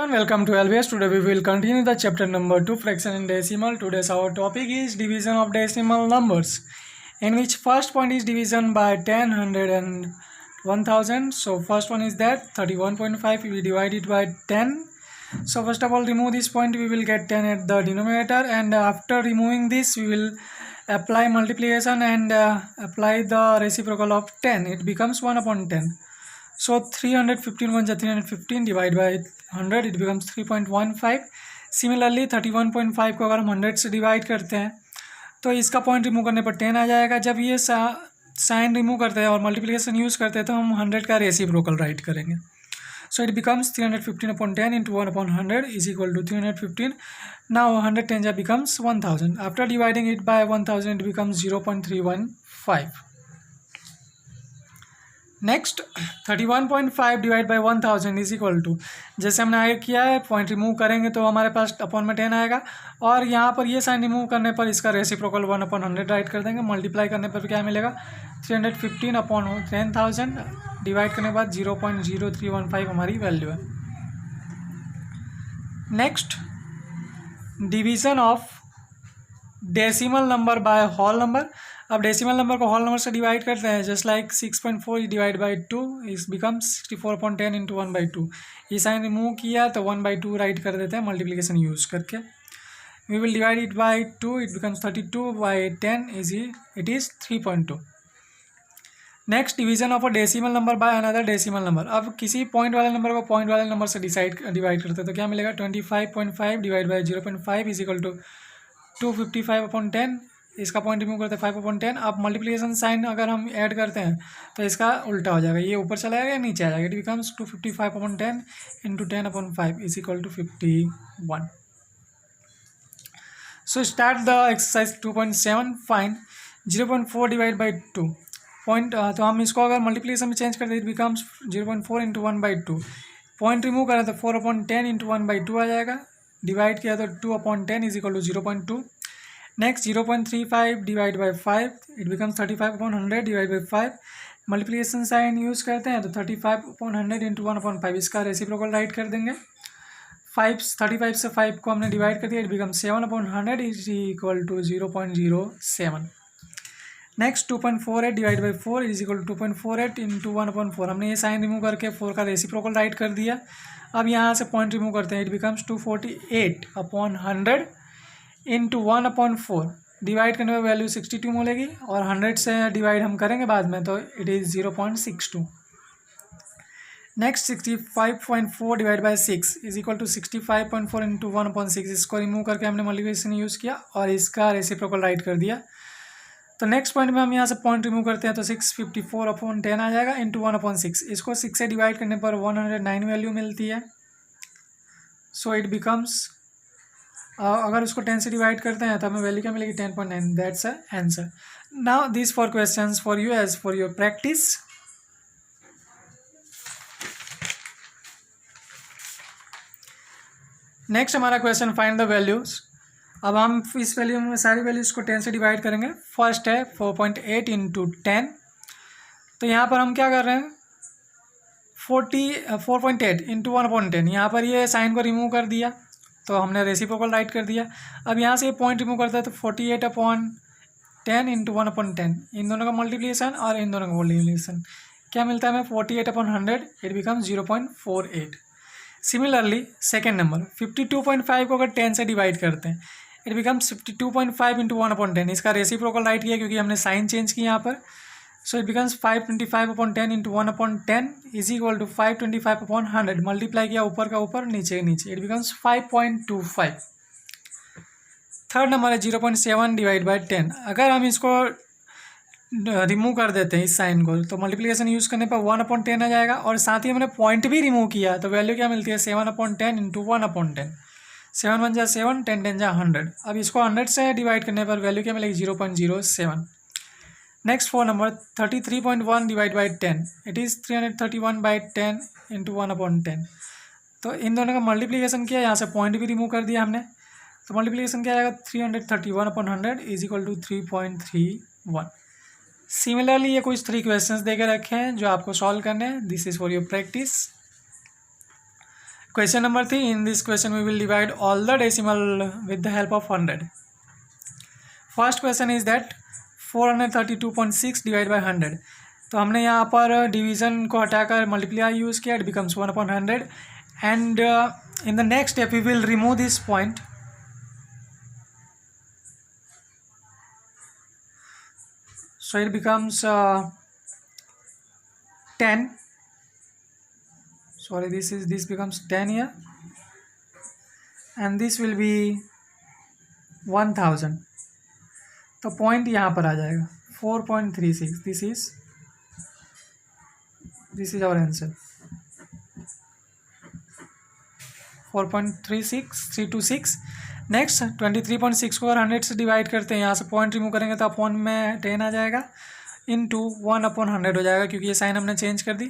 everyone, welcome to LBS. Today we will continue the chapter number 2, fraction in decimal. Today's our topic is division of decimal numbers, in which first point is division by 10, 100 and 1000. So first one is that 31.5, we divide it by 10. So first of all, remove this point, we will get 10 at the denominator, and after removing this we will apply multiplication and apply the reciprocal of 10. It becomes 1 upon 10. So 315 1 315 divide by 100, it becomes 3.15. Similarly 31.5 को अगर हम 100 से divide करते हैं तो इसका point remove करने पर 10 आ जाएगा. जब ये साइन रिमूव करते हैं और मल्टीप्लिकेशन यूज़ करते हैं तो हम 100 का रेसिप्रोकल राइट करेंगे. सो it becomes 315 upon 10 into 1 upon 100 is equal to 315. Now 100 10 becomes 1000. After dividing it by 1000, it becomes 0.315. Next 31.5 divide by 1000 is equal to, जैसे हमने आगे किया है पॉइंट रिमूव करेंगे तो हमारे पास अपॉन में 10 आएगा, और यहाँ पर ये साइन रिमूव करने पर इसका रेसिप्रोकल 1 upon 100 राइट कर देंगे. मल्टीप्लाई करने पर क्या मिलेगा, 315 upon 10,000 डिवाइड करने के बाद 0.0315 हमारी वैल्यू है. Next division of decimal number by whole number. अब डेसिमल नंबर को होल नंबर से डिवाइड करते हैं, जस्ट लाइक 6.4 डिवाइड बाई 2 इस बिकम्स 64/10 इंटू 1/2. ये साइन रिमूव किया तो 1/2 राइट कर देते हैं मल्टीप्लिकेशन यूज़ करके. We will divide it by 2, it becomes 32/10 it is 3.2. Next division of a decimal number by another decimal number. अब किसी पॉइंट वाले नंबर को पॉइंट वाले नंबर से डिवाइड करते हैं तो क्या मिलेगा, 25.5 divide by 0.5 is equal to 255/10. इसका पॉइंट रिमूव करते हैं 5/10. अब मल्टीप्लिकेशन साइन अगर हम ऐड करते हैं तो इसका उल्टा हो जाएगा, ये ऊपर चला जाएगा नीचे आ जाएगा. It becomes 255/10 into 10/5 is equal to 51. So start the exercise 2.7. Find 0.4 divide by 2 point. तो हम इसको अगर मल्टीप्लिकेशन में चेंज करते हैं, it becomes 0.4 into 1/2. Point remove करें तो 4/10 इंटू 1/2 आ जाएगा. डिवाइड किया तो 2/10 is equal to 0.2. Next 0.35 divide by 5, it becomes 35/100 divide by 5. Multiplication sign use करते हैं तो 35/100 इंटू 1/5 इसका रेसिप्रोकल राइट कर देंगे. 35 से 5 को हमने डिवाइड कर दिया, it becomes 7/100 is equal to 0.07. Next 2.48 divide by 4 is equal to 2.48 into 1/4. हमने ये साइन रिमूव करके 4 का रेसिप्रोकल राइट कर दिया. अब यहाँ से पॉइंट रिमूव करते हैं, इट बिकम्स 248/100 इंटू 1/4. डिवाइड करने में वैल्यू 62 मिलेगी, और 100 से डिवाइड हम करेंगे बाद में तो it is 0.62. Next 65.4 divide by 6 is equal to 65.4 into 1/6. इसको रिमूव करके हमने मल्टीप्लिकेशन यूज़ किया और इसका रेसिप्रोकल राइट कर दिया. तो नेक्स्ट पॉइंट में हम यहाँ से पॉइंट रिमूव करते हैं तो 654/10 आ जाएगा इंटू 1/6. इसको 6 से डिवाइड करने पर 109 वैल्यू मिलती है. सो इट बिकम्स, अगर उसको 10 से डिवाइड करते हैं तो हमें वैल्यू क्या मिलेगी, 10.9. That's a answer. Now this 4 questions for you as for your practice. Next हमारा क्वेश्चन, फाइंड द वैल्यूज. अब हम इस वैल्यू में सारी वैल्यूज को 10 से डिवाइड करेंगे. फर्स्ट है 4.8 इंटू 10. तो यहाँ पर हम क्या कर रहे हैं, 4.8 इंटू 1/10. यहाँ पर ये साइन को रिमूव कर दिया तो हमने रेसिप्रोकल राइट कर दिया. अब यहाँ से पॉइंट रिमूव करता है तो 48/10 इंटू 1/10. इन दोनों का मल्टीप्लिकेशन और इन दोनों का मल्टीप्लिकेशन क्या मिलता है हमें, 48/100 it becomes 0.48. Similarly second number 52.5 को अगर 10 से डिवाइड करते हैं, इट बिकम्स 52.5 इंटू 1/10. इसका रेसिप्रोकल राइट किया क्योंकि हमने साइन चेंज किया यहाँ पर. So it becomes 525/10 into 1/10 is equal to 525/100. Multiply किया ऊपर का ऊपर नीचे नीचे, इट बिकम्स 5.25. थर्ड नंबर है 0.7 डिवाइड बाई 10. अगर हम इसको रिमूव कर देते हैं इस साइन को तो मल्टीप्लिकेशन यूज़ करने पर 1/10 आ जाएगा, और साथ ही हमने पॉइंट भी रिमूव किया तो वैल्यू क्या मिलती है, 7/10 इंटू 1/10. 7 1 जा 7, 10 10 जा 100. अब इसको 100 से डिवाइड करने पर वैल्यू क्या मिलेगी, 0.07. Next 4 number 33.1 divide by 10, it is 331/10 into 1/10. तो इन दोनों का मल्टीप्लिकेशन किया, यहाँ से पॉइंट भी रिमूव कर दिया हमने, तो मल्टीप्लिकेशन क्या आएगा, 331/100 इज इक्वल टू 3.31. सिमिलरली ये कुछ 3 क्वेश्चंस दे के रखे हैं जो आपको सॉल्व करने हैं. This is for your practice. Question number 3. In this question we will divide all the decimal with the help of 100. First question is that 432.6 divided by 100. तो हमने यहाँ पर डिवीज़न को हटाकर मल्टीप्लाई यूज़ किया, it becomes 1/100 and in the next step we will remove this point. So it becomes 10. Sorry, this becomes 10 here, and this will be 1000. तो point यहाँ पर आ जाएगा 4.36. This is our answer 4.36326. Next 23.6 को अगर 100 से divide करते हैं, यहाँ से पॉइंट रिमूव करेंगे तो अपॉन में 10 आ जाएगा, इनटू 1/100 हो जाएगा क्योंकि ये साइन हमने चेंज कर दी.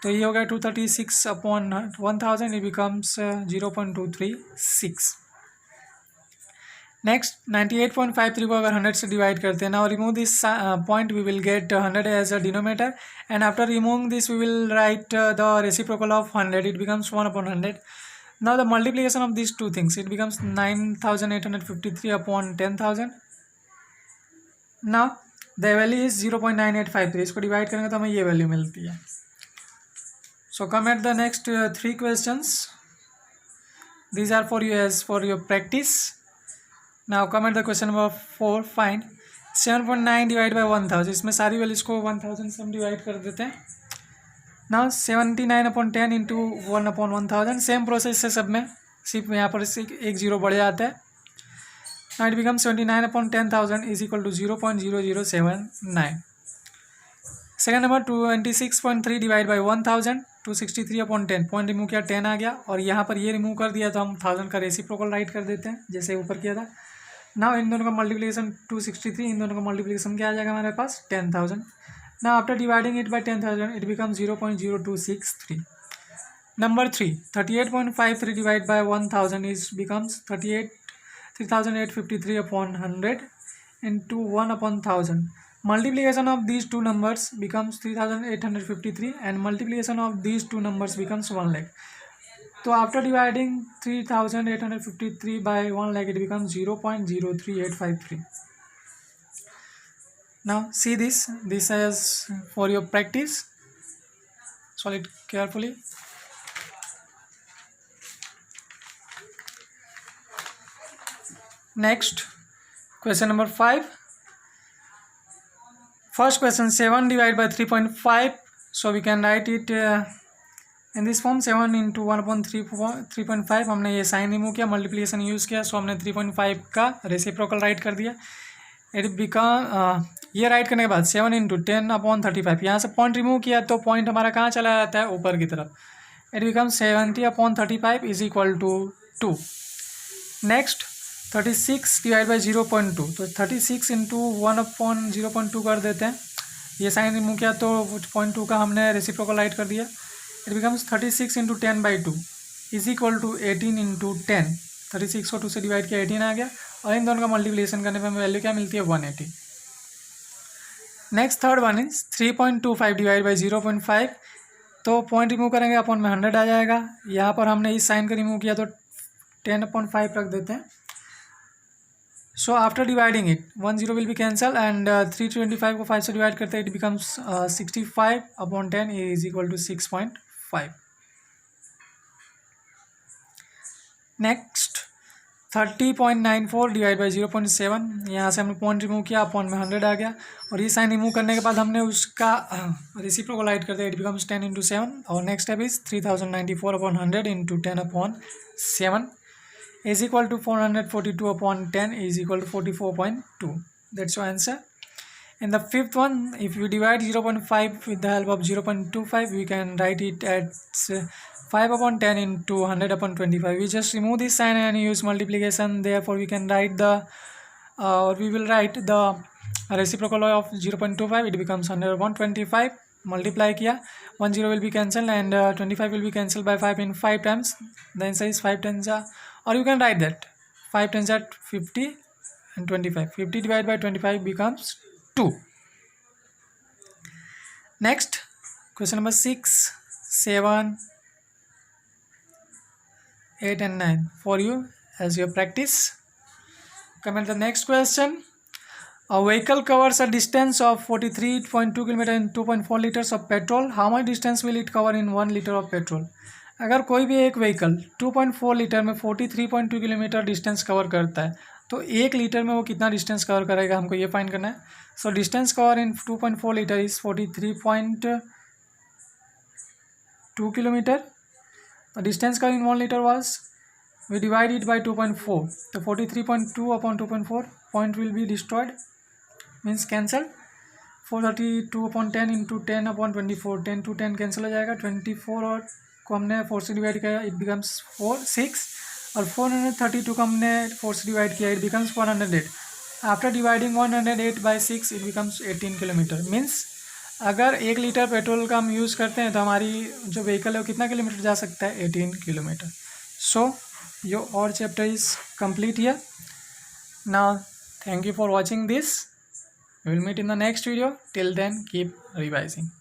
तो ये हो गया 236/1000. it becomes 0.236. नेक्स्ट 98.53 को अगर 100 से डिवाइड करते हैं, now remove this point, we will get 100 as a denominator and after removing this we will write the reciprocal of 100. It becomes 1/100. Now the multiplication of these two things, it becomes 9853/10,000. Now the value is 0.9853. इसको divide करेंगे तो हमें ये value मिलती है. So come at the next 3 questions. These are for you as for your practice. Now come at the question number 4. Find 7.9 divided by 1000. इसमें सारी values को 1000 से हम डिवाइड कर देते हैं. Now 79/10 into 1/1000. सेम प्रोसेस है सब में, सिर्फ यहाँ पर एक जीरो बढ़ जाता है. Now it become 79/10,000 is equal to 0.0079. Second number 26.3 divide by 1000. 263/10. Point remove किया, 10 आ गया, और यहाँ पर ये रिमूव कर दिया तो हम 1000 का रेसिप्रोकल राइट कर देते हैं जैसे ऊपर किया था. नाउ इन दोनों का मल्टीप्लिकेशन 263, इन दोनों का मल्टीप्लिकेशन क्या आ जाएगा हमारे पास 10,000. Now after dividing it by 10,000, it becomes 0.0263. Number 3, 38.53 divided by 1000 becomes 3,853/100 into 1/1000. Multiplication of these two numbers becomes 3,853 and multiplication of these two numbers becomes 1 lakh. So after dividing 3,853 by 1 lakh, it becomes 0.03853. Now see this is for your practice. Solve it carefully. Next question number 5. First question, 7 divided by 3.5. So we can write it in this form, 7 into 1/3.5. हमने ये sign remove किया, multiplication use किया, सो हमने 3.5 का reciprocal write कर दिया. It become ये right करने के बाद 7 इंटू 10/35. यहाँ से पॉइंट रिमूव किया तो पॉइंट हमारा कहाँ चला जाता है, ऊपर की तरफ. It become 70/35 is equal to 2. Next 36 divide by 0.2. तो 36 इंटू 1/0.2 कर देते हैं. ये साइन रिमूव किया तो 0.2 का हमने रेसिप्रोकल राइट कर दिया. It becomes 36 into 10/2 is equal to 18 into 10. 36 को 2 से डिवाइड किया, 18 आ गया, और इन दोनों का मल्टीप्लिकेशन करने पर हमें वैल्यू क्या मिलती है 180. Next third one is 3.25 divide by 0.5. तो पॉइंट रिमूव करेंगे, अपॉन में 100 आ जाएगा. यहाँ पर हमने इस साइन का रिमूव किया तो 10/5 रख देते हैं. So after dividing it 1 0 will be cancel and 325 को 5 से डिवाइड करते हैं, it becomes 65/10 is equal to 6.5. Next 30.94 divide by 0.7. यहाँ से हमने पॉइंट रिमूव किया, अपॉन में 100 आ गया, और ये साइन रिमूव करने के बाद हमने उसका रेसिप्रोकल राइट कर दिया. It becomes 10 into 7. और next step is 3094/100 into 10/7 is equal to 442/10 is equal to 44.2. That's your answer. In the fifth one, if you divide 0.5 with the help of 0.25, we can write it as 5/10 into 100/25. We just remove this sign and use multiplication. Therefore, we can write we will write the reciprocal of 0.25. It becomes 100/25. Multiply किया, 1 0 will be cancelled and 25 will be cancelled by 5 in 5 times. The answer is 5 10s are, or you can write that 5 10s are 50 and 25. 50 divided by 25 becomes 2. Next question number 6, 7, 8 and 9 for you as your practice. Come at the next question. A vehicle covers a distance of 43.2 km in 2.4 liters of petrol. How much distance will it cover in 1 liter of petrol? अगर कोई भी एक vehicle 2.4 litre में 43.2 kilometre distance cover करता है तो 1 litre में वो कितना डिस्टेंस कवर करेगा, हमको ये फाइंड करना है. So distance cover in 2.4 litre is 43.2 kilometre. The distance covered in 1 liter was, we divide it by 2.4. So 43.2 upon 2.4, point will be destroyed, means cancel. 432 upon 10 into 10 upon 24, 10 to 10 cancel हो जाएगा. 24 और को हमने 4 से divide किया, it becomes 6. और 432 को हमने 4 से डिवाइड किया, it becomes 108. After dividing 108 by 6, it becomes 18 kilometre. Means अगर 1 लीटर पेट्रोल का हम यूज़ करते हैं तो हमारी जो व्हीकल है वो कितना किलोमीटर जा सकता है, 18 किलोमीटर. सो योर और chapter is complete here. Now thank you for watching this. We will meet in the next video. Till then, keep revising.